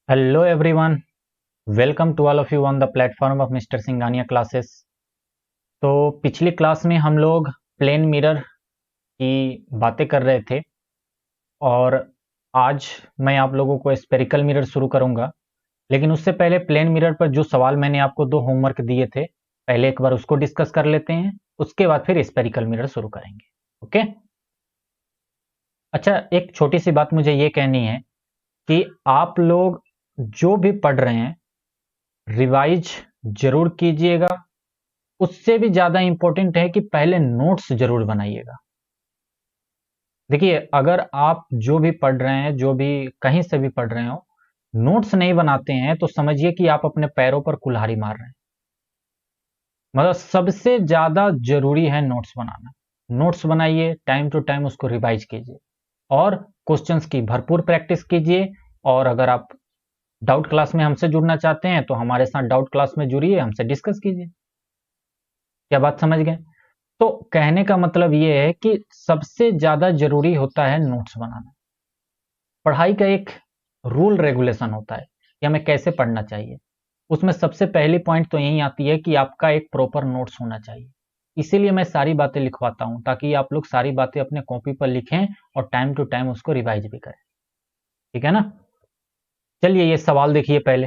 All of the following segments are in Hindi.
Hello everyone, welcome to all of you on the platform of Mr. Singhania classes. तो पिछली क्लास में हम लोग प्लेन मिरर की बातें कर रहे थे और आज मैं आप लोगों को स्पेरिकल मिरर शुरू करूंगा। लेकिन उससे पहले प्लेन मिरर पर जो सवाल मैंने आपको दो होमवर्क दिए थे, पहले एक बार उसको डिस्कस कर लेते हैं, उसके बाद फिर स्पेरिकल मिरर शुरू करेंगे। ओके। अच्छा, एक छोटी सी बात मुझे ये कहनी है कि आप लोग जो भी पढ़ रहे हैं रिवाइज जरूर कीजिएगा। उससे भी ज्यादा इंपॉर्टेंट है कि पहले नोट्स जरूर बनाइएगा। देखिए, अगर आप जो भी पढ़ रहे हैं, जो भी कहीं से भी पढ़ रहे हो, नोट्स नहीं बनाते हैं तो समझिए कि आप अपने पैरों पर कुल्हाड़ी मार रहे हैं। मतलब सबसे ज्यादा जरूरी है नोट्स बनाना। नोट्स बनाइए, टाइम टू टाइम उसको रिवाइज कीजिए और क्वेश्चंस की भरपूर प्रैक्टिस कीजिए। और अगर आप डाउट क्लास में हमसे जुड़ना चाहते हैं तो हमारे साथ डाउट क्लास में जुड़िए, हमसे डिस्कस कीजिए। क्या बात समझ गए? तो कहने का मतलब ये है कि सबसे ज्यादा जरूरी होता है नोट्स बनाना। पढ़ाई का एक रूल रेगुलेशन होता है कि हमें कैसे पढ़ना चाहिए। उसमें सबसे पहली पॉइंट तो यही आती है कि आपका एक प्रॉपर नोट्स होना चाहिए। इसीलिए मैं सारी बातें लिखवाता हूं, ताकि आप लोग सारी बातें अपने कॉपी पर लिखें और टाइम टू टाइम उसको रिवाइज भी करें। ठीक है ना? चलिए, ये सवाल देखिए पहले,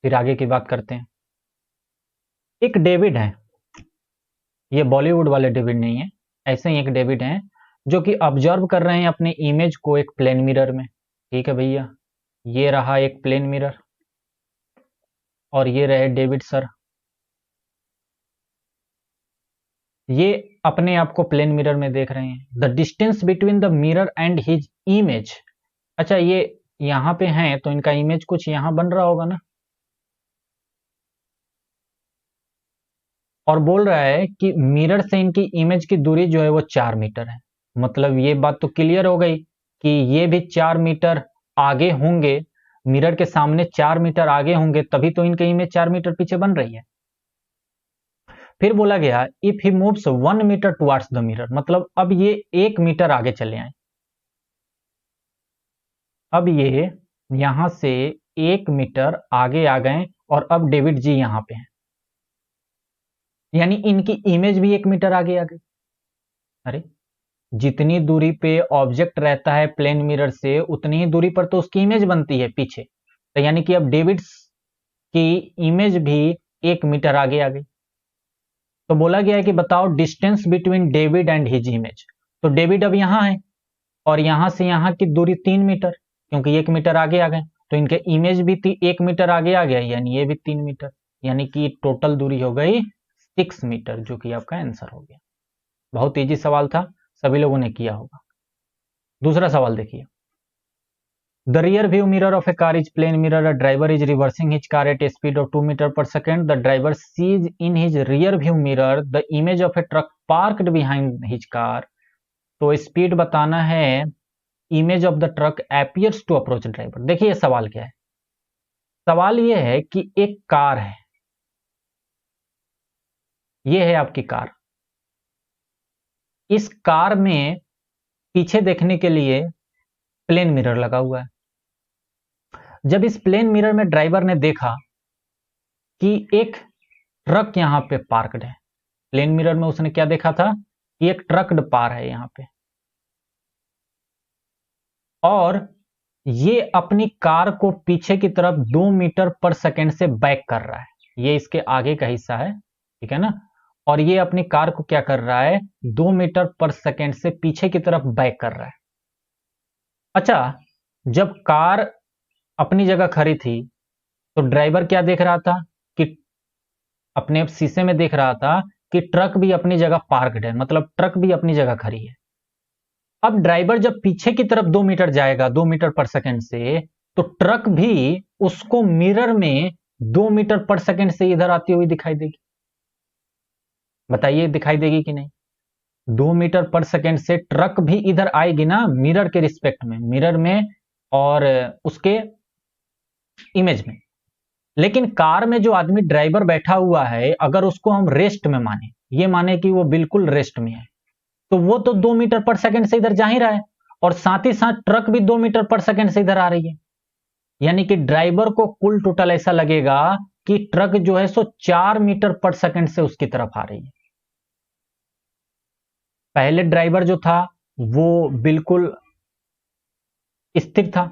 फिर आगे की बात करते हैं। एक डेविड है, ये बॉलीवुड वाले डेविड नहीं है, ऐसे ही एक डेविड है जो कि ऑब्जर्व कर रहे हैं अपने इमेज को एक प्लेन मिरर में। ठीक है भैया, ये रहा एक प्लेन मिरर और ये रहे डेविड सर। ये अपने आप को प्लेन मिरर में देख रहे हैं। The distance between the mirror and his image. अच्छा, ये यहां पे हैं तो इनका इमेज कुछ यहां बन रहा होगा ना। और बोल रहा है कि मिरर से इनकी इमेज की दूरी जो है वो 4 मीटर है। मतलब ये बात तो क्लियर हो गई कि ये भी 4 मीटर आगे होंगे, मिरर के सामने 4 मीटर आगे होंगे, तभी तो इनकी इमेज 4 मीटर पीछे बन रही है। फिर बोला गया if he moves 1 metre towards the mirror, मतलब अब ये 1 मीटर आगे चले आए। अब ये यहां से 1 मीटर आगे आ गए और अब डेविड जी यहां पे हैं, यानी इनकी इमेज भी 1 मीटर आगे आ गई। अरे, जितनी दूरी पे ऑब्जेक्ट रहता है प्लेन मिरर से, उतनी ही दूरी पर तो उसकी इमेज बनती है पीछे। तो यानी कि अब डेविड की इमेज भी 1 मीटर आगे आ गई। तो बोला गया है कि बताओ distance between David and his image. तो डेविड अब यहां है और यहां से यहां की दूरी 3 मीटर, क्योंकि 1 मीटर आगे आ गए। तो इनके इमेज भी 1 मीटर आगे आ गया, यानी ये भी 3 मीटर, यानी कि टोटल दूरी हो गई 6 मीटर, जो कि आपका आंसर हो गया। बहुत इजी सवाल था, सभी लोगों ने किया होगा। दूसरा सवाल देखिए। The rear view mirror of a car is plane mirror. A driver is reversing his car at a speed of 2 meters per second. The driver sees in his rear view mirror the image of a truck parked behind his car. तो स्पीड बताना है, image of the truck appears to approach driver. देखिए सवाल क्या है। सवाल ये है कि एक कार है, ये है आपकी कार। इस कार में पीछे देखने के लिए प्लेन मिरर लगा हुआ है। जब इस प्लेन मिरर में ड्राइवर ने देखा कि एक ट्रक यहां पे पार्कड है, प्लेन मिरर में उसने क्या देखा था कि एक ट्रक पार है यहां पे, और ये अपनी कार को पीछे की तरफ 2 मीटर पर सेकेंड से बैक कर रहा है। ये इसके आगे का हिस्सा है, ठीक है ना। और ये अपनी कार को क्या कर रहा है, 2 मीटर पर सेकेंड से पीछे की तरफ बैक कर रहा है। अच्छा, जब कार अपनी जगह खड़ी थी तो ड्राइवर क्या देख रहा था कि अपने शीशे में देख रहा था कि ट्रक भी अपनी जगह पार्कड है, मतलब ट्रक भी अपनी जगह खड़ी है। अब ड्राइवर जब पीछे की तरफ 2 मीटर जाएगा 2 मीटर पर सेकेंड से, तो ट्रक भी उसको मिरर में 2 मीटर पर सेकेंड से इधर आती हुई दिखाई देगी। बताइए दिखाई देगी कि नहीं? 2 मीटर पर सेकेंड से ट्रक भी इधर आएगी ना, मिरर के रिस्पेक्ट में, मिरर में और उसके इमेज में। लेकिन कार में जो आदमी ड्राइवर बैठा हुआ है, अगर उसको हम रेस्ट में माने, ये माने कि वो बिल्कुल रेस्ट में है, तो वो तो 2 मीटर पर सेकेंड से इधर जा ही रहा है, और साथ ही साथ ट्रक भी 2 मीटर पर सेकेंड से इधर आ रही है। यानी कि ड्राइवर को कुल टोटल ऐसा लगेगा कि ट्रक जो है सो 4 मीटर पर सेकंड से उसकी तरफ आ रही है। पहले ड्राइवर जो था वो बिल्कुल स्थिर था,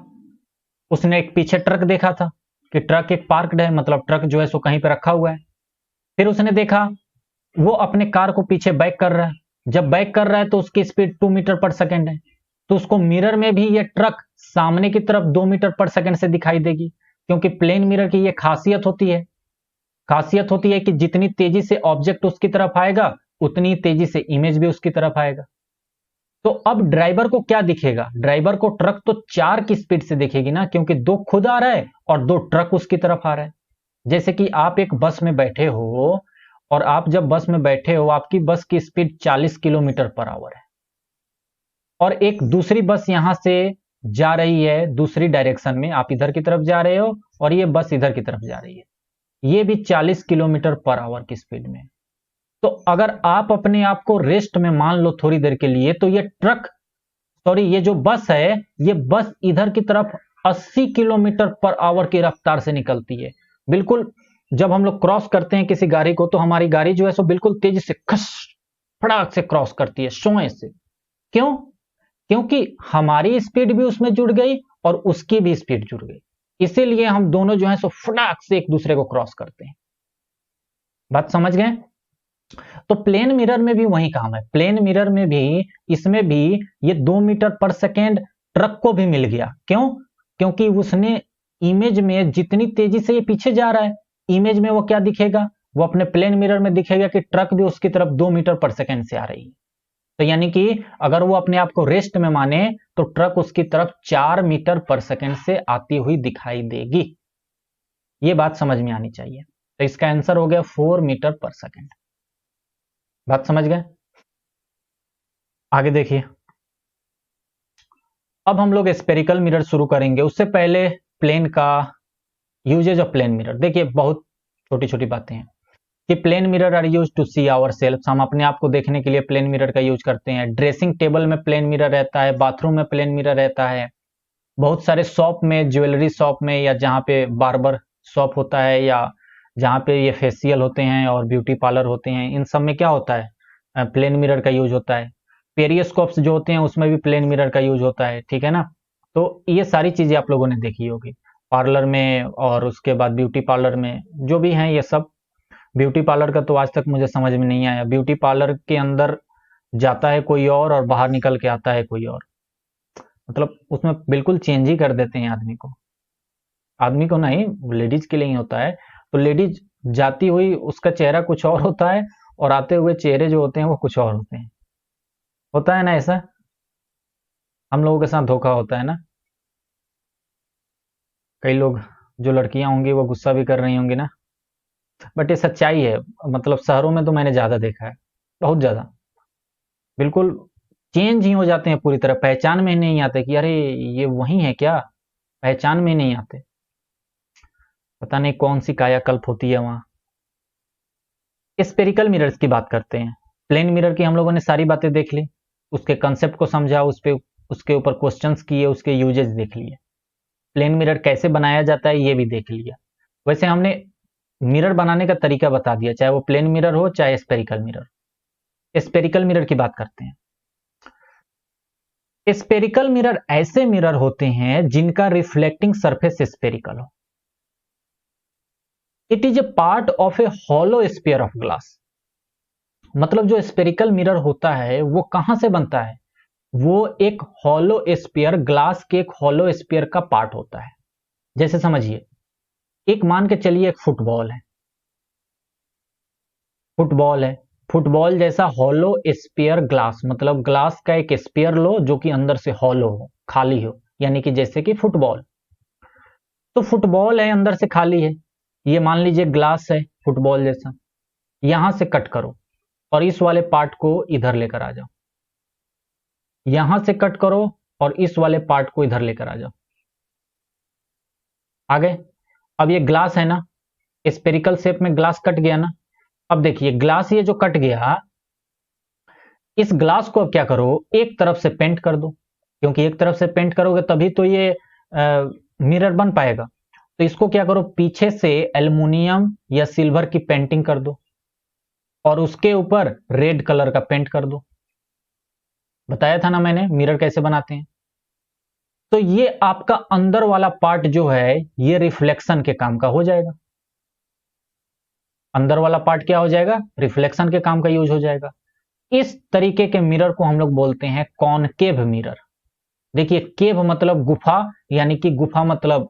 उसने एक पीछे ट्रक देखा था कि ट्रक एक पार्कड है, मतलब ट्रक जो है सो कहीं पर रखा हुआ है। फिर उसने देखा वो अपने कार को पीछे बैक कर रहा है, जब बैक कर रहा है तो उसकी स्पीड 2 मीटर पर सेकंड है, तो उसको मिरर में भी ये ट्रक सामने की तरफ 2 मीटर पर सेकंड से दिखाई देगी, क्योंकि प्लेन मिरर की ये खासियत होती है कि जितनी तेजी से ऑब्जेक्ट उसकी तरफ आएगा उतनी तेजी से इमेज भी उसकी तरफ आएगा। तो अब ड्राइवर को क्या दिखेगा? ड्राइवर को ट्रक तो 4 की स्पीड से दिखेगी ना, क्योंकि 2 खुद आ रहा है और 2 ट्रक उसकी तरफ आ रहा है। जैसे कि आप एक बस में बैठे हो और आप जब बस में बैठे हो, आपकी बस की स्पीड 40 किलोमीटर पर आवर है और एक दूसरी बस यहां से जा रही है दूसरी डायरेक्शन में, आप इधर की तरफ जा रहे हो और ये बस इधर की तरफ जा रही है, ये भी 40 किलोमीटर पर आवर की स्पीड में। तो अगर आप अपने आप को रेस्ट में मान लो थोड़ी देर के लिए, तो ये जो बस है, ये बस इधर की तरफ 80 किलोमीटर पर आवर की रफ्तार से निकलती है। बिल्कुल जब हम लोग क्रॉस करते हैं किसी गाड़ी को, तो हमारी गाड़ी जो है सो बिल्कुल तेजी से खस फटाक से क्रॉस करती है, सोए से। क्यों? क्योंकि हमारी स्पीड भी उसमें जुड़ गई और उसकी भी स्पीड जुड़ गई, इसीलिए हम दोनों जो है सो फटाक से एक दूसरे को क्रॉस करते हैं। बात समझ गए? तो प्लेन मिरर में भी वही काम है, प्लेन मिरर में भी इसमें भी ये 2 मीटर पर सेकेंड ट्रक को भी मिल गया। क्यों? क्योंकि उसने इमेज में जितनी तेजी से ये पीछे जा रहा है, इमेज में वो क्या दिखेगा? वो अपने प्लेन मिरर में दिखेगा कि ट्रक भी उसकी तरफ 2 मीटर पर सेकेंड से आ रही है। तो यानी कि अगर वो अपने आप को रेस्ट में माने तो ट्रक उसकी तरफ 4 मीटर पर सेकेंड से आती हुई दिखाई देगी। ये बात समझ में आनी चाहिए। तो इसका आंसर हो गया 4 मीटर पर सेकेंड। बात समझ गए? आगे देखिए, अब हम लोग स्पेरिकल मिरर शुरू करेंगे। उससे पहले प्लेन का यूजेज ऑफ प्लेन मिरर देखिए, बहुत छोटी छोटी बातें हैं कि plane mirror are use to see our self, हम अपने आप को देखने के लिए प्लेन मिरर का यूज करते हैं। ड्रेसिंग टेबल में प्लेन मिरर रहता है, बाथरूम में प्लेन मिरर रहता है, बहुत सारे शॉप में, ज्वेलरी शॉप में, या जहाँ पे बार्बर शॉप होता है, या जहाँ पे ये फेशियल होते हैं और ब्यूटी पार्लर होते हैं, इन सब में क्या होता है? प्लेन मिरर का यूज होता है। पेरियोस्कोप्स जो होते हैं उसमें भी प्लेन मिरर का यूज होता है, ठीक है ना? तो ये सारी चीजें आप लोगों ने देखी होगी पार्लर में, और उसके बाद ब्यूटी पार्लर में जो भी हैं ये सब। ब्यूटी पार्लर का तो आज तक मुझे समझ में नहीं आया, ब्यूटी पार्लर के अंदर जाता है कोई और बाहर निकल के आता है कोई और, मतलब उसमें बिल्कुल चेंज ही कर देते हैं आदमी को नहीं, लेडीज के लिए ही होता है। तो लेडीज जाती हुई उसका चेहरा कुछ और होता है और आते हुए चेहरे जो होते हैं वो कुछ और होते हैं। होता है ना ऐसा? हम लोगों के साथ धोखा होता है ना। कई लोग, जो लड़कियां होंगी वो गुस्सा भी कर रही होंगी ना, बट ये सच्चाई है। मतलब शहरों में तो मैंने ज्यादा देखा है, बहुत ज्यादा। बिल्कुल चेंज ही हो जाते हैं पूरी तरह, पहचान में नहीं आते कि अरे ये वही है क्या, पहचान में नहीं आते। पता नहीं कौन सी कायाकल्प होती है वहां। स्पेरिकल मिरर्स की बात करते हैं। प्लेन मिरर की हम लोगों ने सारी बातें देख ली, उसके कंसेप्ट को समझा, उसके ऊपर क्वेश्चंस किए, उसके यूजेस देख लिए, प्लेन मिरर कैसे बनाया जाता है ये भी देख लिया। वैसे हमने मिरर बनाने का तरीका बता दिया, चाहे वो प्लेन मिरर हो चाहे स्पेरिकल मिरर। स्पेरिकल मिरर की बात करते हैं। स्पेरिकल मिरर ऐसे मिरर होते हैं जिनका रिफ्लेक्टिंग सरफेस स्पेरिकल हो। It is a part of A hollow sphere of glass. मतलब जो स्पेरिकल मिरर होता है वो कहां से बनता है? वो एक हॉलो स्फीयर, ग्लास के एक हॉलो स्फीयर का पार्ट होता है। जैसे समझिए, एक मान के चलिए एक फुटबॉल है, फुटबॉल जैसा हॉलो स्फीयर ग्लास, मतलब ग्लास का एक स्फीयर लो जो कि अंदर से हॉलो हो, खाली हो, यानी कि जैसे कि फुटबॉल। तो फुटबॉल है, अंदर से खाली है, ये मान लीजिए ग्लास है फुटबॉल जैसा। यहां से कट करो और इस वाले पार्ट को इधर लेकर आ जाओ, यहां से कट करो और इस वाले पार्ट को इधर लेकर आ जाओ। आगे, अब ये ग्लास है ना, स्पेरिकल शेप में ग्लास कट गया ना। अब देखिए ग्लास ये जो कट गया, इस ग्लास को अब क्या करो, एक तरफ से पेंट कर दो, क्योंकि एक तरफ से पेंट करोगे तभी तो ये मिरर बन पाएगा। तो इसको क्या करो, पीछे से एल्युमिनियम या सिल्वर की पेंटिंग कर दो और उसके ऊपर रेड कलर का पेंट कर दो। बताया था ना मैंने मिरर कैसे बनाते हैं। तो ये आपका अंदर वाला पार्ट जो है ये रिफ्लेक्शन के काम का हो जाएगा। अंदर वाला पार्ट क्या हो जाएगा, रिफ्लेक्शन के काम का यूज हो जाएगा। इस तरीके के मिरर को हम लोग बोलते हैं कॉनकेव मिरर। देखिए केव मतलब गुफा, यानी कि गुफा मतलब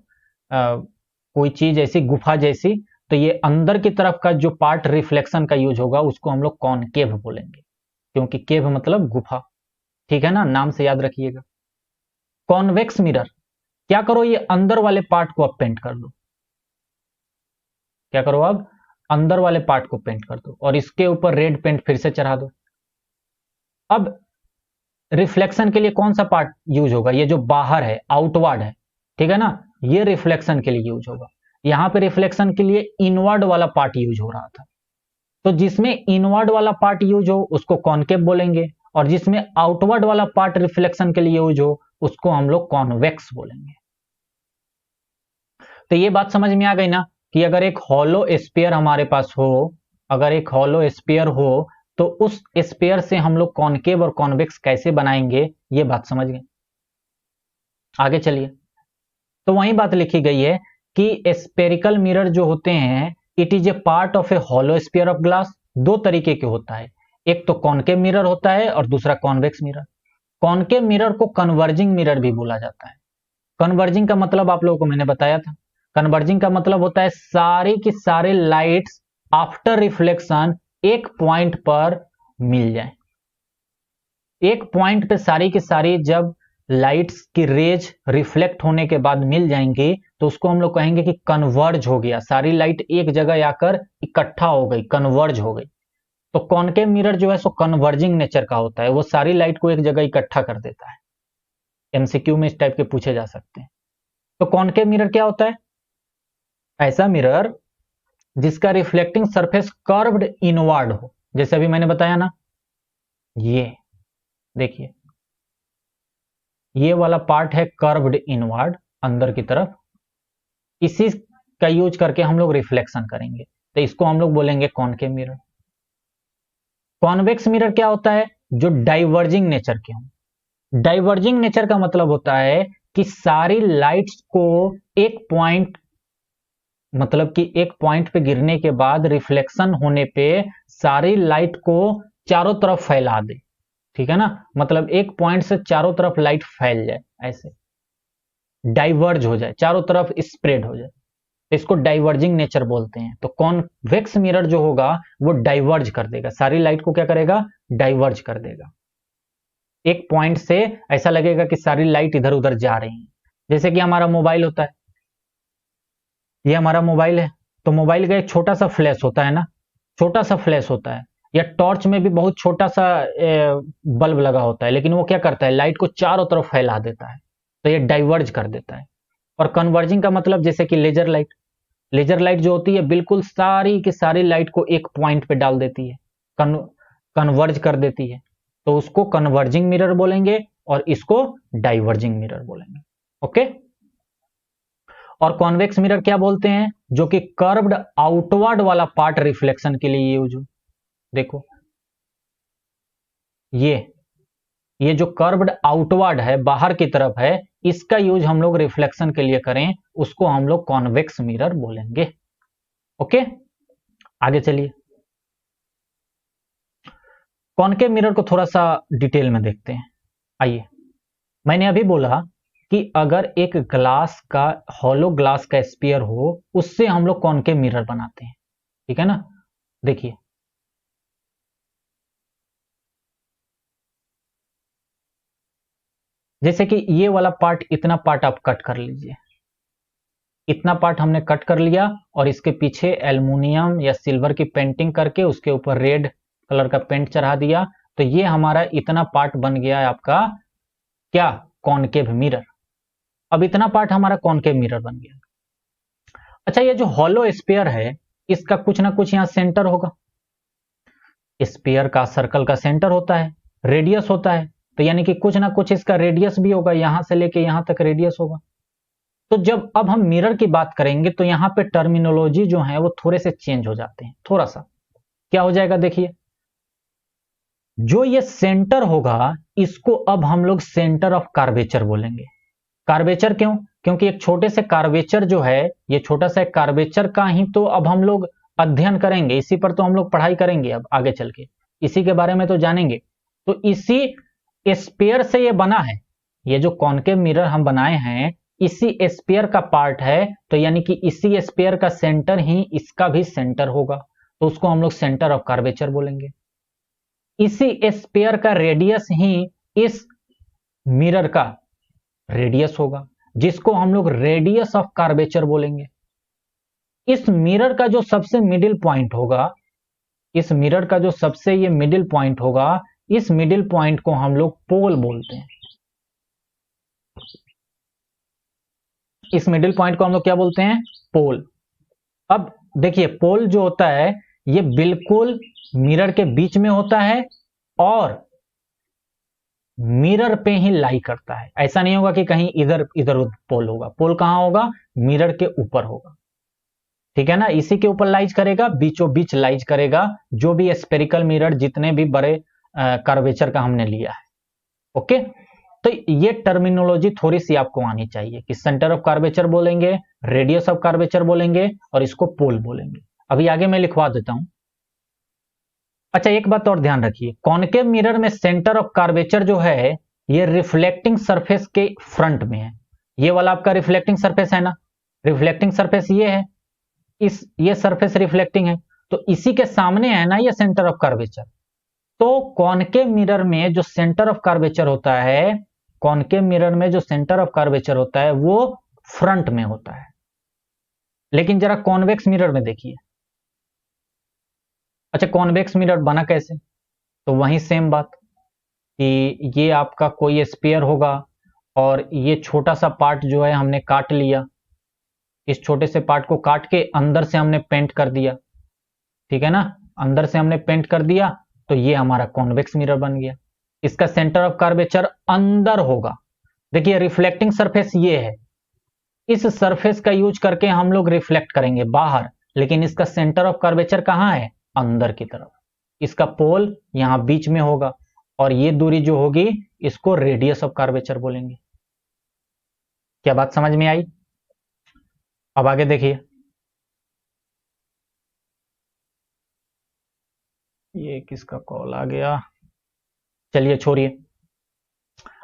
कोई चीज ऐसी गुफा जैसी। तो ये अंदर की तरफ का जो पार्ट रिफ्लेक्शन का यूज होगा उसको हम लोग कॉनकेव बोलेंगे, क्योंकि केव मतलब गुफा। ठीक है ना, नाम से याद रखिएगा। कॉन्वेक्स मिरर, क्या करो ये अंदर वाले पार्ट को अब पेंट कर दो। क्या करो अब अंदर वाले पार्ट को पेंट कर दो और इसके ऊपर रेड पेंट फिर से चढ़ा दो। अब रिफ्लेक्शन के लिए कौन सा पार्ट यूज होगा, ये जो बाहर है आउटवर्ड है, ठीक है ना, ये रिफ्लेक्शन के लिए यूज होगा। यहां पे रिफ्लेक्शन के लिए इनवर्ड वाला पार्ट यूज हो रहा था। तो जिसमें इनवर्ड वाला पार्ट यूज हो उसको कॉनकेव बोलेंगे, और जिसमें आउटवर्ड वाला पार्ट रिफ्लेक्शन के लिए यूज हो उसको हम लोग कॉन्वेक्स बोलेंगे। तो ये बात समझ में आ गई ना, कि अगर एक हॉलो स्फीयर हमारे पास हो, अगर एक हॉलो स्फीयर हो तो उस स्फीयर से हम लोग कॉनकेव और कॉन्वेक्स कैसे बनाएंगे, ये बात समझ गए। आगे चलिए। तो वही बात लिखी गई है कि स्पेरिकल मिरर जो होते हैं, it is a part of A hollow sphere of glass. दो तरीके के होता है, एक तो कॉनकेव मिरर होता है और दूसरा कॉन्वेक्स मिरर। कॉनकेव मिरर को कन्वर्जिंग मिरर भी बोला जाता है। कन्वर्जिंग का मतलब आप लोगों को मैंने बताया था। कन्वर्जिंग का मतलब होता है सारी की सारे लाइट्स आफ्टर रिफ्लेक्शन एक पॉइंट पर मिल जाए। एक पॉइंट पे सारी की सारी जब लाइट्स की रेज रिफ्लेक्ट होने के बाद मिल जाएंगी तो उसको हम लोग कहेंगे कि कन्वर्ज हो गया, सारी लाइट एक जगह आकर इकट्ठा हो गई, कन्वर्ज हो गई। तो कॉनकेव मिरर जो है सो कन्वर्जिंग नेचर का होता है, वो सारी लाइट को एक जगह इकट्ठा कर देता है। एमसीक्यू में इस टाइप के पूछे जा सकते हैं। तो कॉनकेव मिरर क्या होता है, ऐसा मिरर जिसका रिफ्लेक्टिंग सरफेस कर्व्ड इनवर्ड हो। जैसे अभी मैंने बताया ना, ये देखिए ये वाला पार्ट है कर्व्ड इनवर्ड अंदर की तरफ, इसी का यूज करके हम लोग रिफ्लेक्शन करेंगे, तो इसको हम लोग बोलेंगे कॉनकेव मिरर। कॉन्वेक्स मिरर क्या होता है, जो डाइवर्जिंग नेचर के हों। डाइवर्जिंग नेचर का मतलब होता है कि सारी लाइट्स को एक पॉइंट, मतलब कि एक पॉइंट पे गिरने के बाद रिफ्लेक्शन होने पे सारी लाइट को चारों तरफ फैला दे। ठीक है ना, मतलब एक पॉइंट से चारों तरफ लाइट फैल जाए, ऐसे डाइवर्ज हो जाए, चारों तरफ स्प्रेड हो जाए, इसको डाइवर्जिंग नेचर बोलते हैं। तो कॉन्वेक्स मिरर जो होगा वो डाइवर्ज कर देगा, सारी लाइट को क्या करेगा, डाइवर्ज कर देगा। एक पॉइंट से ऐसा लगेगा कि सारी लाइट इधर उधर जा रही है। जैसे कि हमारा मोबाइल होता है, ये हमारा मोबाइल है, तो मोबाइल का एक छोटा सा फ्लैश होता है ना, छोटा सा फ्लैश होता है, या टॉर्च में भी बहुत छोटा सा बल्ब लगा होता है, लेकिन वो क्या करता है, लाइट को चारों तरफ फैला देता है, तो ये डाइवर्ज कर देता है। और कन्वर्जिंग का मतलब जैसे कि लेजर लाइट, लेजर लाइट जो होती है बिल्कुल सारी की सारी लाइट को एक पॉइंट पे डाल देती है, कन्वर्ज कर देती है, तो उसको कन्वर्जिंग मिरर बोलेंगे और इसको डाइवर्जिंग मिरर बोलेंगे। ओके। और कॉन्वेक्स मिरर क्या बोलते हैं, जो कि कर्व्ड आउटवर्ड वाला पार्ट रिफ्लेक्शन के लिए यूज हो। देखो ये जो कर्व्ड आउटवर्ड है, बाहर की तरफ है, इसका यूज हम लोग रिफ्लेक्शन के लिए करें, उसको हम लोग कॉन्वेक्स मिरर बोलेंगे। ओके, आगे चलिए। कॉनकेव मिरर को थोड़ा सा डिटेल में देखते हैं। आइए, मैंने अभी बोला कि अगर एक ग्लास का, हॉलो ग्लास का स्फीयर हो, उससे हम लोग कॉनकेव मिरर बनाते हैं। ठीक है ना, देखिए जैसे कि ये वाला पार्ट, इतना पार्ट आप कट कर लीजिए, इतना पार्ट हमने कट कर लिया और इसके पीछे एल्युमिनियम या सिल्वर की पेंटिंग करके उसके ऊपर रेड कलर का पेंट चढ़ा दिया, तो ये हमारा इतना पार्ट बन गया है आपका क्या, कॉनकेव मिरर। अब इतना पार्ट हमारा कॉनकेव मिरर बन गया। अच्छा, ये जो हॉलो स्फीयर है, इसका कुछ ना कुछ यहां सेंटर होगा। स्फीयर का, सर्कल का सेंटर होता है, रेडियस होता है, तो यानी कि कुछ ना कुछ इसका रेडियस भी होगा, यहां से लेके यहां तक रेडियस होगा। तो जब अब हम मिरर की बात करेंगे तो यहां पे टर्मिनोलॉजी जो है वो थोड़े से चेंज हो जाते हैं, थोड़ा सा। क्या हो जाएगा देखिए, जो ये सेंटर होगा इसको अब हम लोग सेंटर ऑफ कार्वेचर बोलेंगे। कार्वेचर क्यों? क्योंकि एक छोटे से कार्वेचर जो है, ये छोटा सा एक कार्वेचर का ही तो अब हम लोग अध्ययन करेंगे, इसी पर तो हम लोग पढ़ाई करेंगे अब आगे चल के, इसी के बारे में तो जानेंगे। तो इसी स्पेयर से ये बना है, ये जो कॉनकेव मिरर हम बनाए हैं इसी स्पेयर का पार्ट है, तो यानी कि इसी स्पेयर का सेंटर ही इसका भी सेंटर होगा, तो उसको हम लोग सेंटर ऑफ कार्वेचर बोलेंगे। इसी स्पेयर का रेडियस ही इस मिरर का रेडियस होगा, जिसको हम लोग रेडियस ऑफ कार्वेचर बोलेंगे। इस मिरर का जो सबसे मिडिल पॉइंट होगा, इस मिरर का जो सबसे ये मिडिल पॉइंट होगा, इस मिडिल पॉइंट को हम लोग पोल बोलते हैं। इस मिडिल पॉइंट को हम लोग क्या बोलते हैं? पोल। अब देखिए, पोल जो होता है ये बिल्कुल मिरर के बीच में होता है और मिरर पे ही लाई करता है। ऐसा नहीं होगा कि कहीं इधर इधर पोल होगा। पोल कहां होगा? मिरर के ऊपर होगा, ठीक है ना। इसी के ऊपर लाइज करेगा, बीचों बीच लाइज करेगा, जो भी स्पेरिकल मिरर जितने भी बड़े कर्वेचर का हमने लिया है। ओके, तो ये टर्मिनोलॉजी थोड़ी सी आपको आनी चाहिए कि सेंटर ऑफ कर्वेचर बोलेंगे, रेडियस ऑफ कर्वेचर बोलेंगे और इसको पोल बोलेंगे। अभी आगे मैं लिखवा देता हूं। अच्छा, एक बात और ध्यान रखिए, कॉनकेव मिरर में सेंटर ऑफ कर्वेचर जो है ये रिफ्लेक्टिंग सरफेस के फ्रंट में है। ये वाला आपका रिफ्लेक्टिंग सरफेस है ना, रिफ्लेक्टिंग सरफेस ये है, ये सरफेस रिफ्लेक्टिंग है, तो इसी के सामने है ना ये सेंटर ऑफ कर्वेचर। तो कॉनकेव मिरर में जो सेंटर ऑफ कर्वेचर होता है, कॉनकेव मिरर में जो सेंटर ऑफ कर्वेचर होता है वो फ्रंट में होता है। लेकिन जरा कॉन्वेक्स मिरर में देखिए। अच्छा, कॉन्वेक्स मिरर बना कैसे? तो वही सेम बात कि ये आपका कोई स्पेयर होगा और ये छोटा सा पार्ट जो है हमने काट लिया, इस छोटे से पार्ट को काट के अंदर से हमने पेंट कर दिया, ठीक है ना, अंदर से हमने पेंट कर दिया, तो ये हमारा कॉन्वेक्स मिरर बन गया। इसका सेंटर ऑफ कर्वेचर अंदर होगा। देखिए, रिफ्लेक्टिंग सरफेस ये है, इस सरफेस का यूज करके हम लोग रिफ्लेक्ट करेंगे बाहर, लेकिन इसका सेंटर ऑफ कर्वेचर कहां है? अंदर की तरफ। इसका पोल यहां बीच में होगा और ये दूरी जो होगी इसको रेडियस ऑफ कर्वेचर बोलेंगे। क्या बात समझ में आई? अब आगे देखिए, ये किसका कॉल आ गया, चलिए छोड़िए,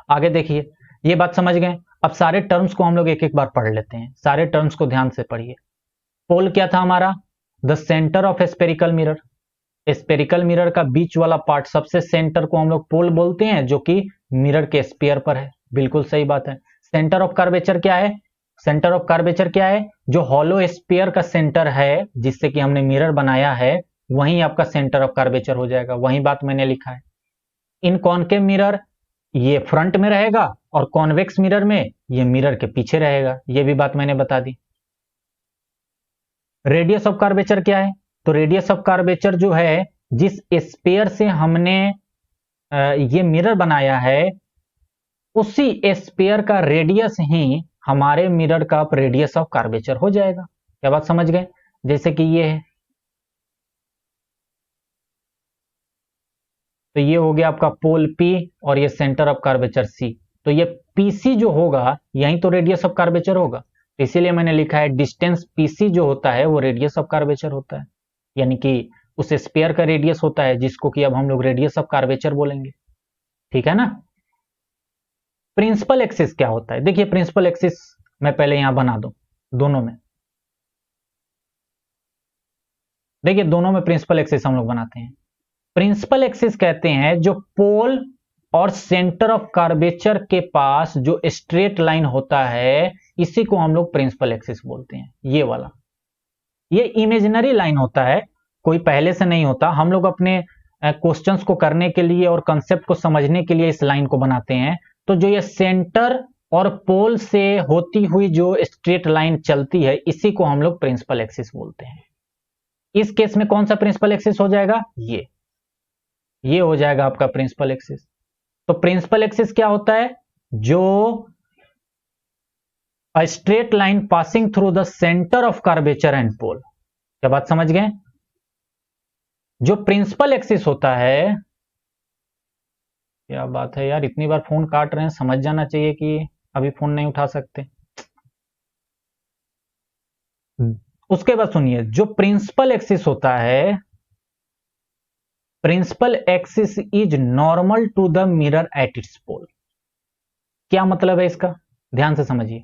आगे देखिए। ये बात समझ गए। अब सारे टर्म्स को हम लोग एक एक बार पढ़ लेते हैं, सारे टर्म्स को ध्यान से पढ़िए। पोल क्या था हमारा? The centre of spherical mirror. Spherical mirror का बीच वाला पार्ट, सबसे सेंटर को हम लोग पोल बोलते हैं, जो कि मिरर के स्पेयर पर है। बिल्कुल सही बात है। सेंटर ऑफ कर्वेचर क्या है? सेंटर ऑफ कर्वेचर क्या है? जो हॉलो स्पेयर का सेंटर है जिससे कि हमने मिरर बनाया है, वहीं आपका सेंटर ऑफ कर्वेचर हो जाएगा। वही बात मैंने लिखा है। इन कॉनकेव मिरर ये फ्रंट में रहेगा और कॉन्वेक्स मिरर में ये मिरर के पीछे रहेगा, ये भी बात मैंने बता दी। रेडियस ऑफ कर्वेचर क्या है? तो रेडियस ऑफ कर्वेचर जो है, जिस स्पेयर से हमने ये मिरर बनाया है, उसी स्पेयर का रेडियस ही हमारे मिरर का रेडियस ऑफ कर्वेचर हो जाएगा। क्या बात समझ गए? जैसे कि ये है, तो ये हो गया आपका पोल P और ये सेंटर ऑफ कर्वेचर C। तो ये PC जो होगा यही तो रेडियस ऑफ कर्वेचर होगा, तो इसीलिए मैंने लिखा है डिस्टेंस PC जो होता है वो रेडियस ऑफ कर्वेचर होता है, यानी कि उस स्पेयर का रेडियस होता है, जिसको कि अब हम लोग रेडियस ऑफ कर्वेचर बोलेंगे, ठीक है ना। प्रिंसिपल एक्सिस क्या होता है? देखिए, प्रिंसिपल एक्सिस मैं पहले यहां बना दूं, दोनों में देखिए, दोनों में प्रिंसिपल एक्सिस हम लोग बनाते हैं। प्रिंसिपल एक्सिस कहते हैं जो पोल और सेंटर ऑफ कर्वेचर के पास जो स्ट्रेट लाइन होता है, इसी को हम लोग प्रिंसिपल एक्सिस बोलते हैं। ये वाला, ये इमेजिनरी लाइन होता है, कोई पहले से नहीं होता। हम लोग अपने क्वेश्चंस को करने के लिए और कंसेप्ट को समझने के लिए इस लाइन को बनाते हैं। तो जो ये सेंटर और पोल से होती हुई जो स्ट्रेट लाइन चलती है, इसी को हम लोग प्रिंसिपल एक्सिस बोलते हैं। इस केस में कौन सा प्रिंसिपल एक्सिस हो जाएगा? ये हो जाएगा आपका प्रिंसिपल एक्सिस। तो प्रिंसिपल एक्सिस क्या होता है? जो a straight line passing through the centre of curvature and pole. क्या बात समझ गए? जो प्रिंसिपल एक्सिस होता है, क्या बात है यार, इतनी बार फोन काट रहे हैं, समझ जाना चाहिए कि अभी फोन नहीं उठा सकते। उसके बाद सुनिए, जो प्रिंसिपल एक्सिस होता है, principal axis is normal to the mirror at its pole. क्या मतलब है इसका? ध्यान से समझिए,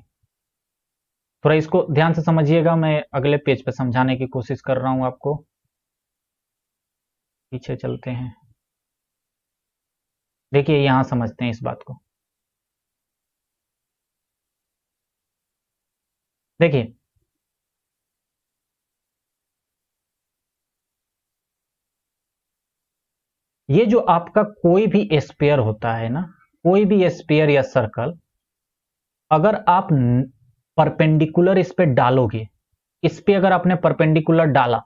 थोड़ा इसको ध्यान से समझिएगा। मैं अगले पेज पे समझाने की कोशिश कर रहा हूं आपको। पीछे चलते हैं, देखिए यहां समझते हैं इस बात को। देखिए, ये जो आपका कोई भी स्फीयर होता है ना, कोई भी स्फीयर या सर्कल, अगर आप परपेंडिकुलर इस पे डालोगे, इस पे अगर आपने परपेंडिकुलर डाला,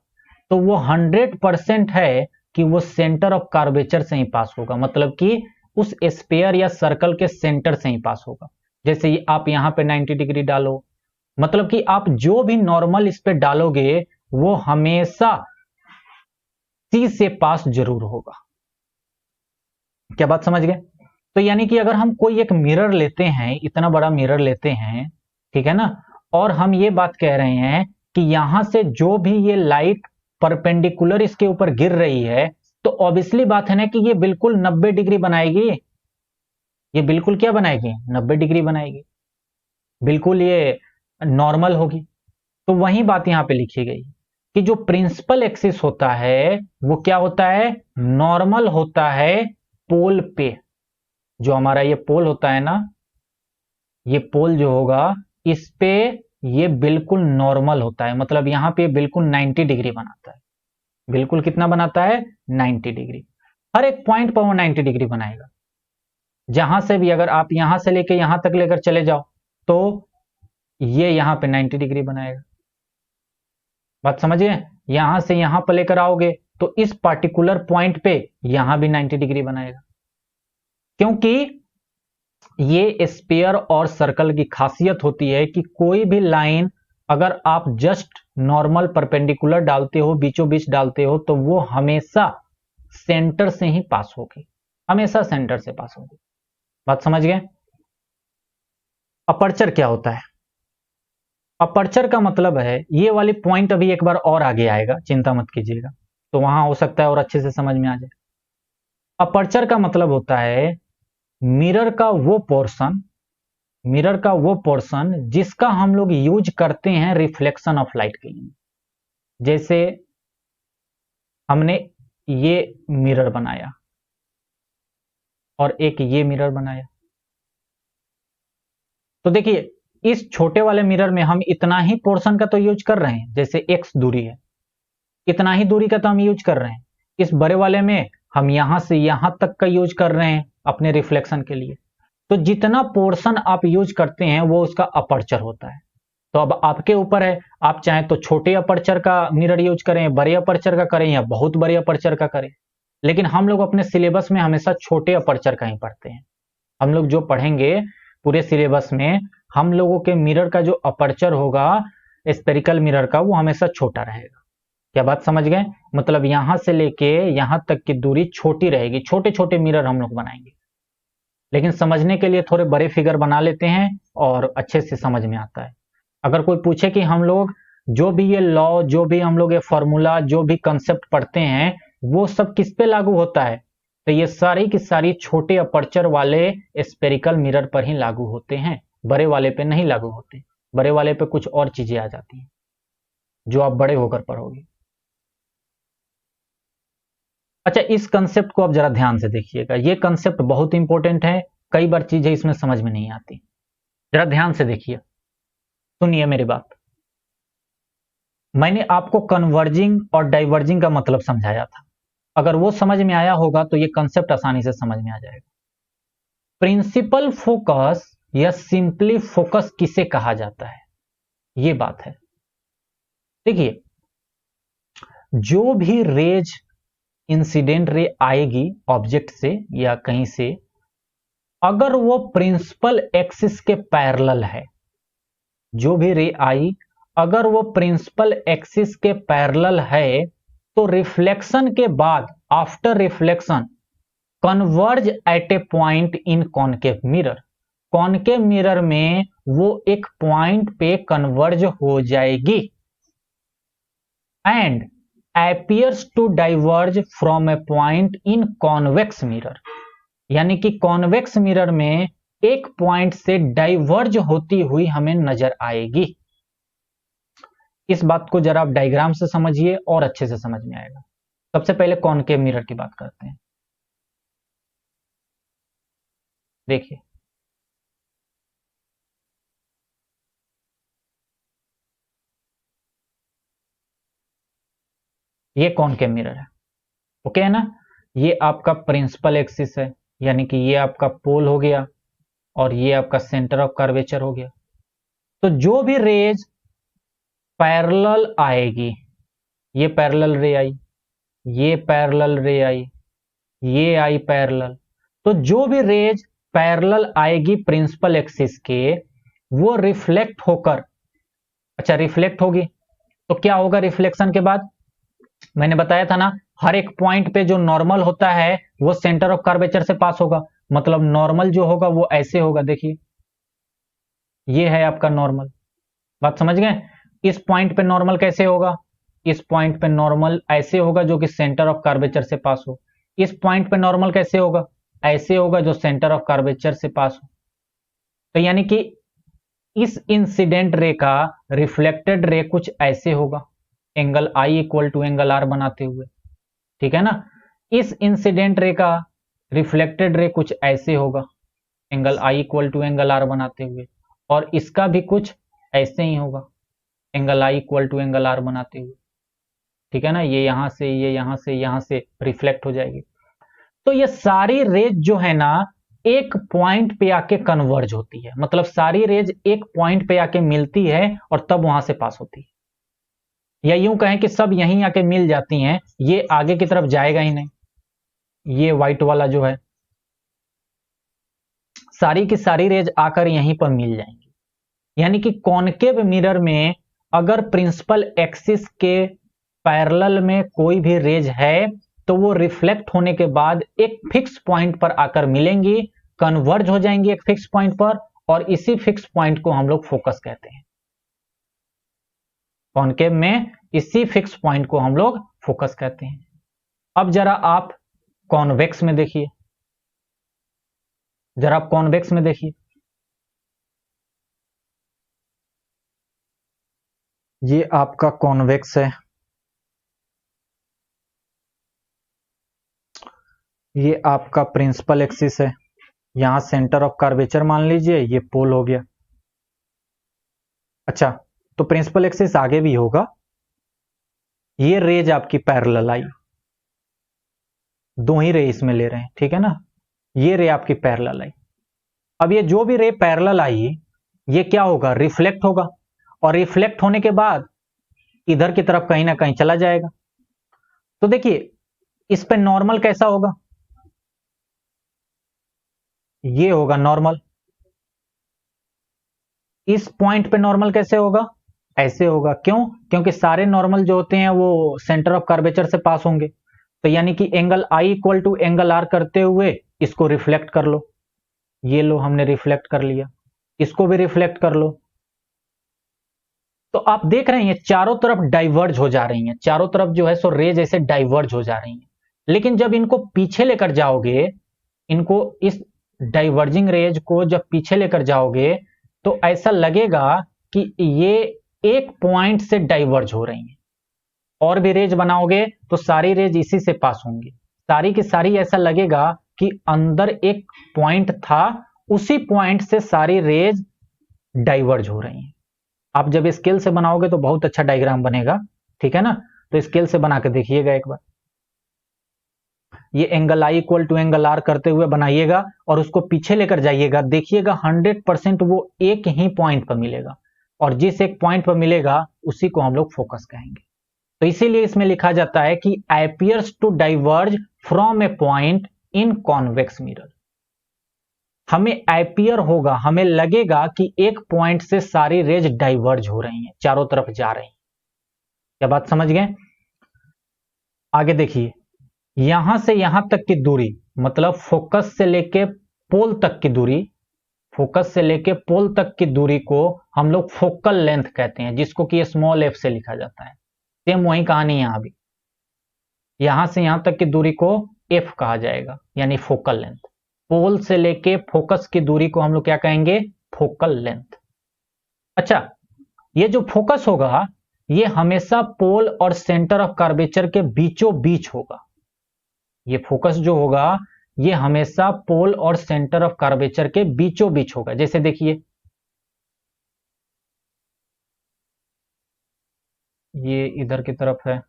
तो वो 100% है कि वो सेंटर ऑफ कर्वेचर से ही पास होगा, मतलब कि उस स्फीयर या सर्कल के सेंटर से ही पास होगा। जैसे आप यहां पे 90 डिग्री डालो, मतलब कि आप जो भी नॉर्मल इस पे डालोगे वो हमेशा सी से पास जरूर होगा। क्या बात समझ गए? तो यानी कि अगर हम कोई एक मिरर लेते हैं, इतना बड़ा मिरर लेते हैं, ठीक है ना, और हम ये बात कह रहे हैं कि यहां से जो भी ये लाइट परपेंडिकुलर इसके ऊपर गिर रही है, तो ऑब्वियसली बात है ना कि ये बिल्कुल 90 डिग्री बनाएगी। ये बिल्कुल क्या बनाएगी? 90 डिग्री बनाएगी, बिल्कुल ये नॉर्मल होगी। तो वही बात यहां पे लिखी गई कि जो प्रिंसिपल एक्सिस होता है वो क्या होता है? नॉर्मल होता है पोल पे। जो हमारा ये पोल होता है ना, ये पोल जो होगा इस पे ये बिल्कुल नॉर्मल होता है, मतलब यहां पे बिल्कुल 90 डिग्री बनाता है। बिल्कुल कितना बनाता है? 90 डिग्री। हर एक पॉइंट पर वो 90 डिग्री बनाएगा। जहां से भी अगर आप यहां से लेके यहां तक लेकर चले जाओ, तो ये यहां पे 90 डिग्री बनाएगा। बात समझिए, यहां से यहां पर लेकर आओगे तो इस पार्टिकुलर पॉइंट पे यहां भी 90 डिग्री बनाएगा, क्योंकि ये स्फीयर और सर्कल की खासियत होती है कि कोई भी लाइन अगर आप जस्ट नॉर्मल परपेंडिकुलर डालते हो, बीचों बीच डालते हो, तो वो हमेशा सेंटर से ही पास होगी, हमेशा सेंटर से पास होगी। बात समझ गए? अपर्चर क्या होता है? अपर्चर का मतलब है, ये वाली पॉइंट अभी एक बार और आगे आएगा, चिंता मत कीजिएगा, तो वहां हो सकता है और अच्छे से समझ में आ जाए। अपर्चर का मतलब होता है मिरर का वो पोर्शन, मिरर का वो पोर्शन जिसका हम लोग यूज करते हैं रिफ्लेक्शन ऑफ लाइट के लिए। जैसे हमने ये मिरर बनाया और एक ये मिरर बनाया, तो देखिए इस छोटे वाले मिरर में हम इतना ही पोर्शन का तो यूज कर रहे हैं, जैसे x दूरी है, इतना ही दूरी का तो हम यूज कर रहे हैं। इस बड़े वाले में हम यहां से यहां तक का यूज कर रहे हैं अपने रिफ्लेक्शन के लिए। तो जितना पोर्शन आप यूज करते हैं वो उसका अपर्चर होता है। तो अब आपके ऊपर है, आप चाहें तो छोटे अपर्चर का मिरर यूज करें, बड़े अपर्चर का करें, या बहुत बड़े अपर्चर का करें। लेकिन हम लोग अपने सिलेबस में हमेशा छोटे अपर्चर का ही पढ़ते हैं। हम लोग जो पढ़ेंगे पूरे सिलेबस में, हम लोगों के मिरर का जो अपर्चर होगा स्पेरिकल मिरर का, वो हमेशा छोटा रहेगा। क्या बात समझ गए? मतलब यहां से लेके यहां तक की दूरी छोटी रहेगी, छोटे छोटे मिरर हम लोग बनाएंगे। लेकिन समझने के लिए थोड़े बड़े फिगर बना लेते हैं और अच्छे से समझ में आता है। अगर कोई पूछे कि हम लोग जो भी ये लॉ, जो भी हम लोग ये फॉर्मूला, जो भी कंसेप्ट पढ़ते हैं, वो सब किस पे लागू होता है, तो ये सारी की सारी छोटे अपर्चर वाले स्पेरिकल मिरर पर ही लागू होते हैं, बड़े वाले पे नहीं लागू होते। बड़े वाले पे कुछ और चीजें आ जाती हैं जो आप बड़े होकर पढ़ोगे। अच्छा, इस कंसेप्ट को आप जरा ध्यान से देखिएगा, ये कंसेप्ट बहुत इंपॉर्टेंट है, कई बार चीजें इसमें समझ में नहीं आती। जरा ध्यान से देखिए, सुनिए मेरी बात। मैंने आपको कन्वर्जिंग और डाइवर्जिंग का मतलब समझाया था, अगर वो समझ में आया होगा तो ये कंसेप्ट आसानी से समझ में आ जाएगा। प्रिंसिपल फोकस या सिंपली फोकस किसे कहा जाता है, ये बात है। देखिए, जो भी रेज, इंसिडेंट रे आएगी ऑब्जेक्ट से या कहीं से, अगर वो प्रिंसिपल एक्सिस के पैरेलल है, जो भी रे आई, अगर वो प्रिंसिपल एक्सिस के पैरेलल है तो रिफ्लेक्शन के बाद, after reflection, converge eight A point in concave mirror, concave mirror में वो एक पॉइंट पे कन्वर्ज हो जाएगी, and appears to diverge from a point in convex mirror, यानी कि कॉन्वेक्स मिरर में एक पॉइंट से डाइवर्ज होती हुई हमें नजर आएगी। इस बात को जरा आप डायग्राम से समझिए और अच्छे से समझ में आएगा। सबसे पहले कॉनकेव मिरर की बात करते हैं। देखिए, ये कॉनकेव मिरर है, ओके है ना। ये आपका प्रिंसिपल एक्सिस है, यानी कि ये आपका पोल हो गया और ये आपका सेंटर ऑफ कर्वेचर हो गया। तो जो भी रेज पैरेलल आएगी, ये पैरेलल रे आई, ये पैरेलल रे आई, ये आई पैरेलल, तो जो भी रेज पैरेलल आएगी प्रिंसिपल एक्सिस के, वो रिफ्लेक्ट होकर, अच्छा रिफ्लेक्ट होगी तो क्या होगा रिफ्लेक्शन के बाद, मैंने बताया था ना, हर एक पॉइंट पे जो नॉर्मल होता है वो सेंटर ऑफ कर्वेचर से पास होगा। मतलब नॉर्मल जो होगा वो ऐसे होगा, देखिए ये है आपका नॉर्मल, बात समझ गए। इस पॉइंट पे नॉर्मल कैसे होगा, इस पॉइंट पे नॉर्मल ऐसे होगा जो कि सेंटर ऑफ कर्वेचर से पास हो। इस पॉइंट पे नॉर्मल कैसे होगा, ऐसे होगा जो सेंटर ऑफ कर्वेचर से पास हो। तो यानी कि इस इंसिडेंट रे का रिफ्लेक्टेड रे कुछ ऐसे होगा, angle I equal to angle R बनाते हुए, ठीक है ना। इस इंसिडेंट रे का रिफ्लेक्टेड रे कुछ ऐसे होगा, angle I equal to angle R बनाते हुए, और इसका भी कुछ ऐसे ही होगा, angle I equal to angle R बनाते हुए, ठीक है ना। ये यहां से, ये यहां से रिफ्लेक्ट हो जाएगी। तो ये सारी रेज जो है ना, एक पॉइंट पे आके कन्वर्ज होती है, मतलब सारी रेज एक पॉइंट पे आके मिलती है और तब वहां से पास होती है, या यूं कहें कि सब यहीं आके मिल जाती हैं, ये आगे की तरफ जाएगा ही नहीं। ये व्हाइट वाला जो है, सारी की सारी रेज आकर यहीं पर मिल जाएंगी। यानी कि कॉनकेव मिरर में अगर प्रिंसिपल एक्सिस के पैरेलल में कोई भी रेज है तो वो रिफ्लेक्ट होने के बाद एक फिक्स पॉइंट पर आकर मिलेंगी, कन्वर्ज हो जाएंगी एक फिक्स पॉइंट पर, और इसी फिक्स पॉइंट को हम लोग फोकस कहते हैं। कॉनकेव में इसी फिक्स पॉइंट को हम लोग फोकस कहते हैं। अब जरा आप कॉन्वेक्स में देखिए, जरा आप कॉन्वेक्स में देखिए, ये आपका कॉन्वेक्स है, ये आपका प्रिंसिपल एक्सिस है, यहां सेंटर ऑफ कर्वेचर मान लीजिए, ये पोल हो गया। अच्छा, तो प्रिंसिपल एक्सिस आगे भी होगा, ये रेज आपकी पैरेलल आई, दो ही रे इसमें ले रहे हैं, ठीक है ना। ये रे आपकी पैरेलल आई। अब ये जो भी रे पैरेलल आई, ये क्या होगा, रिफ्लेक्ट होगा, और रिफ्लेक्ट होने के बाद इधर की तरफ कहीं ना कहीं चला जाएगा। तो देखिए इस पे नॉर्मल कैसा होगा, ये होगा नॉर्मल। इस पॉइंट पे नॉर्मल कैसे होगा, ऐसे होगा। क्यों, क्योंकि सारे नॉर्मल जो होते हैं वो सेंटर ऑफ कर्वेचर से पास होंगे। तो यानी कि angle I equal to angle R करते हुए इसको रिफ्लेक्ट कर लो, ये लो हमने रिफ्लेक्ट कर लिया, इसको भी रिफ्लेक्ट कर लो। तो आप देख रहे हैं चारों तरफ डाइवर्ज हो जा रही हैं, चारों तरफ जो है सो रेज ऐसे डाइवर्ज हो जा रही हैं। लेकिन जब इनको पीछे लेकर जाओगे, इनको इस डाइवर्जिंग रेज को जब पीछे लेकर जाओगे तो ऐसा लगेगा कि ये एक पॉइंट से डाइवर्ज हो रही हैं। और भी रेज बनाओगे तो सारी रेज इसी से पास होंगी, सारी की सारी ऐसा लगेगा कि अंदर एक पॉइंट था, उसी पॉइंट से सारी रेज डाइवर्ज हो रही हैं। आप जब स्केल से बनाओगे तो बहुत अच्छा डायग्राम बनेगा, ठीक है ना। तो स्केल से बना के देखिएगा एक बार, ये angle I equal to angle R करते हुए बनाइएगा और उसको पीछे लेकर जाइएगा, देखिएगा 100% वो एक ही पॉइंट पर मिलेगा, और जिस एक पॉइंट पर मिलेगा उसी को हम लोग फोकस कहेंगे। तो इसीलिए इसमें लिखा जाता है कि appears to diverge from a point in convex mirror, हमें अपीयर होगा, हमें लगेगा कि एक पॉइंट से सारी रेज डाइवर्ज हो रही हैं, चारों तरफ जा रही हैं। क्या बात समझ गए? आगे देखिए, यहां से यहां तक की दूरी, मतलब फोकस से लेके पोल तक की दूरी, फोकस से लेके पोल तक की दूरी को हम लोग फोकल लेंथ कहते हैं, जिसको कि स्मॉल एफ से लिखा जाता है। सेम वही कहानी यहां भी, यहां से यहां तक की दूरी को एफ कहा जाएगा, यानी फोकल लेंथ। पोल से लेके फोकस की दूरी को हम लोग क्या कहेंगे? Focal length. अच्छा, ये जो फोकस होगा ये हमेशा पोल और सेंटर ऑफ कर्वेचर के बीचों बीच होगा। ये फोकस जो होगा ये हमेशा पोल और सेंटर ऑफ कर्वेचर के बीचों बीच होगा। जैसे देखिए, ये इधर की तरफ है,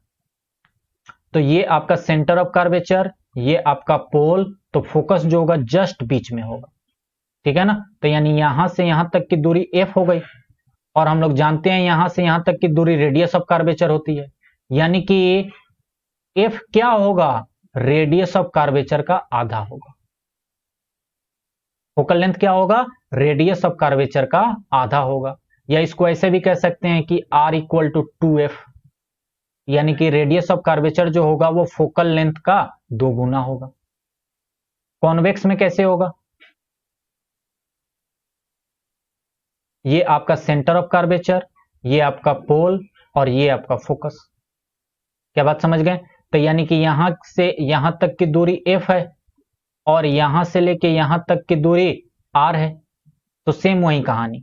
तो ये आपका सेंटर ऑफ कर्वेचर, ये आपका पोल, तो फोकस जो होगा जस्ट बीच में होगा। ठीक है ना? तो यानी यहां से यहां तक की दूरी एफ हो गई, और हम लोग जानते हैं यहां से यहां तक की दूरी रेडियस ऑफ कर्वेचर होती है, यानी कि एफ क्या होगा? रेडियस ऑफ कर्वेचर का आधा होगा। फोकल लेंथ क्या होगा? रेडियस ऑफ कर्वेचर का आधा होगा। या इसको ऐसे भी कह सकते हैं कि R इक्वल टू 2F, यानी कि रेडियस ऑफ कर्वेचर जो होगा वो फोकल लेंथ का 2 गुना होगा। कॉन्वेक्स में कैसे होगा? ये आपका सेंटर ऑफ कर्वेचर, ये आपका पोल, और ये आपका फोकस। क्या बात समझ गए? तो यानी कि यहां से यहां तक की दूरी F है, और यहां से लेके यहां तक की दूरी R है। तो सेम वही कहानी,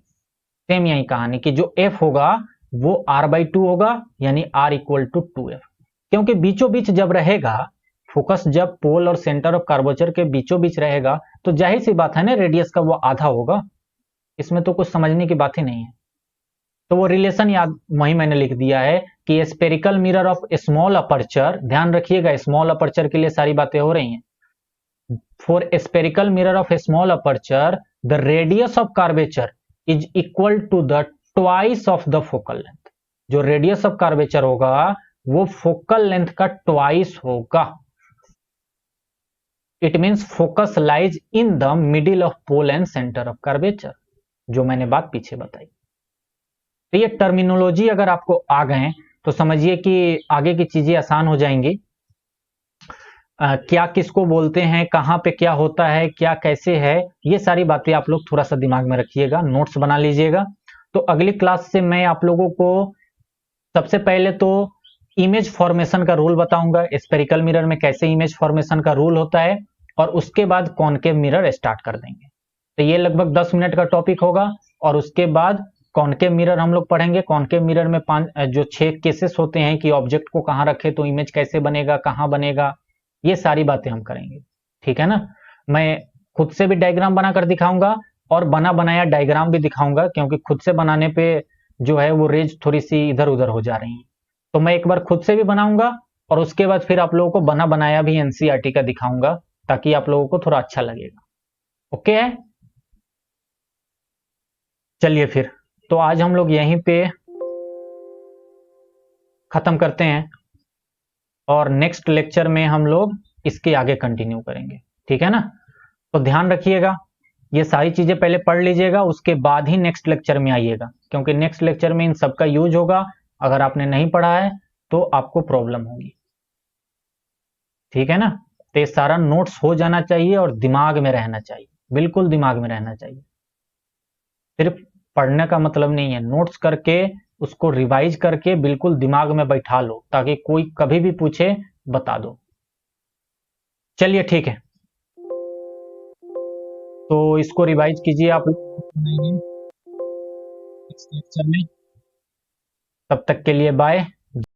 सेम यही कहानी कि जो F होगा वो R/2 होगा, यानी R इक्वल टू 2F। क्योंकि बीचों बीच जब रहेगा फोकस, जब पोल और सेंटर ऑफ कर्वेचर के बीचों बीच रहेगा, तो जाहिर सी बात है ना, रेडियस का वो आधा होगा। इसमें तो कुछ समझने की बात ही नहीं है। तो वो रिलेशन याद वही मैंने लिख दिया है कि spherical mirror of small aperture, ध्यान रखिएगा स्मॉल अपर्चर के लिए सारी बातें हो रही हैं। For a spherical mirror of a small aperture, the radius of curvature is equal to the twice of the focal length। जो रेडियस ऑफ कर्वेचर होगा वो फोकल लेंथ का ट्वाइस होगा। It means focus lies in the middle of pole and centre of curvature, जो मैंने बात पीछे बताई। तो ये टर्मिनोलॉजी अगर आपको आ गए तो समझिए कि आगे की चीजें आसान हो जाएंगी। क्या किसको बोलते हैं, कहां पे क्या होता है, क्या कैसे है, ये सारी बातें आप लोग थोड़ा सा दिमाग में रखिएगा, नोट्स बना लीजिएगा। तो अगली क्लास से मैं आप लोगों को सबसे पहले तो इमेज फॉर्मेशन का रूल बताऊंगा, स्पेरिकल मिरर में कैसे इमेज फॉर्मेशन का रूल होता है, और उसके बाद कॉनकेव मिरर स्टार्ट कर देंगे। तो ये लगभग 10 मिनट का टॉपिक होगा, और उसके बाद कॉनकेव मिरर हम लोग पढ़ेंगे। कॉनकेव मिरर में 6 केसेस होते हैं कि ऑब्जेक्ट को कहां रखे तो इमेज कैसे बनेगा, कहां बनेगा, ये सारी बातें हम करेंगे। ठीक है ना? मैं खुद से भी डायग्राम बनाकर दिखाऊंगा, और बना बनाया डायग्राम भी दिखाऊंगा, क्योंकि खुद से बनाने पे जो है वो रेंज थोड़ी सी इधर उधर हो जा रही है। तो मैं एक बार खुद से भी बनाऊंगा, और उसके बाद फिर आप लोगों को बना बनाया भी एनसीईआरटी का दिखाऊंगा, ताकि आप लोगों को थोड़ा अच्छा लगेगा। ओके है? चलिए फिर, तो आज हम लोग यहीं पे खत्म करते हैं, और नेक्स्ट लेक्चर में हम लोग इसके आगे कंटिन्यू करेंगे। ठीक है ना? तो ध्यान रखिएगा, ये सारी चीजें पहले पढ़ लीजिएगा, उसके बाद ही नेक्स्ट लेक्चर में आइएगा, क्योंकि नेक्स्ट लेक्चर में इन सब का यूज होगा। अगर आपने नहीं पढ़ा है तो आपको प्रॉब्लम होगी। ठीक है ना? तो ये सारा नोट्स हो जाना चाहिए और दिमाग में रहना चाहिए, बिल्कुल दिमाग में रहना चाहिए। सिर्फ पढ़ने का मतलब नहीं है, नोट्स करके उसको रिवाइज करके बिल्कुल दिमाग में बैठा लो, ताकि कोई कभी भी पूछे बता दो। चलिए ठीक है, तो इसको रिवाइज कीजिए आप लोग नेक्स्ट लेक्चर में। तब तक के लिए बाय।